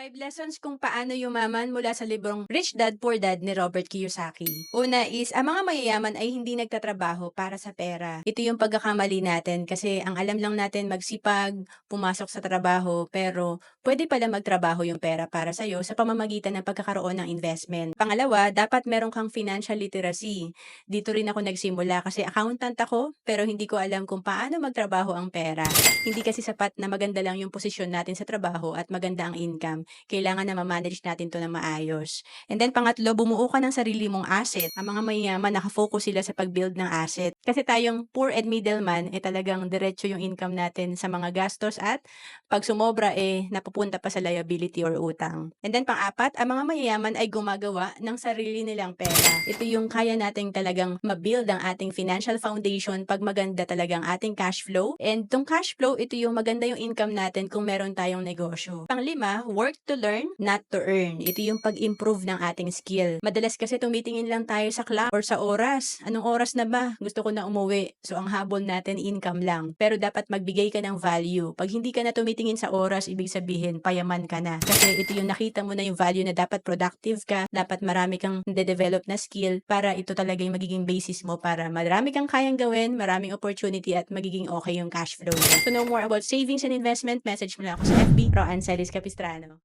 5 lessons kung paano yumaman mula sa librong Rich Dad Poor Dad ni Robert Kiyosaki. Una is, ang mga mayayaman ay hindi nagtatrabaho para sa pera. Ito yung pagkakamali natin kasi ang alam lang natin magsipag, pumasok sa trabaho, pero pwede pala magtrabaho yung pera para sa'yo sa pamamagitan ng pagkakaroon ng investment. Pangalawa, dapat meron kang financial literacy. Dito rin ako nagsimula kasi accountant ako, pero hindi ko alam kung paano magtrabaho ang pera. Hindi kasi sapat na maganda lang yung posisyon natin sa trabaho at maganda ang income. Kailangan na ma-manage natin 'to ng maayos. And then pangatlo, bumuo ka ng sarili mong asset. Ang mga mayayaman naka-focus sila sa pag-build ng asset. Kasi tayong poor and middleman, talagang diretso yung income natin sa mga gastos at pag sumobra, napupunta pa sa liability or utang. And then pang-apat, ang mga mayayaman ay gumagawa ng sarili nilang pera. Ito yung kaya nating talagang ma-build ang ating financial foundation pag maganda talagang ating cash flow. And tong cash flow, ito yung maganda yung income natin kung meron tayong negosyo. Panglima, work to learn, not to earn. Ito yung pag-improve ng ating skill. Madalas kasi tumitingin lang tayo sa clock or sa oras. Anong oras na ba? Gusto ko na umuwi. So ang habol natin income lang. Pero dapat magbigay ka ng value. Pag hindi ka na tumitingin sa oras, ibig sabihin payaman ka na. Kasi ito yung nakita mo na yung value na dapat productive ka, dapat marami kang de-develop na skill para ito talaga yung magiging basis mo para marami kang kayang gawin, maraming opportunity at magiging okay yung cash flow mo. To know more about savings and investment, message mo lang ako sa FB, Roan Celis Capistrano.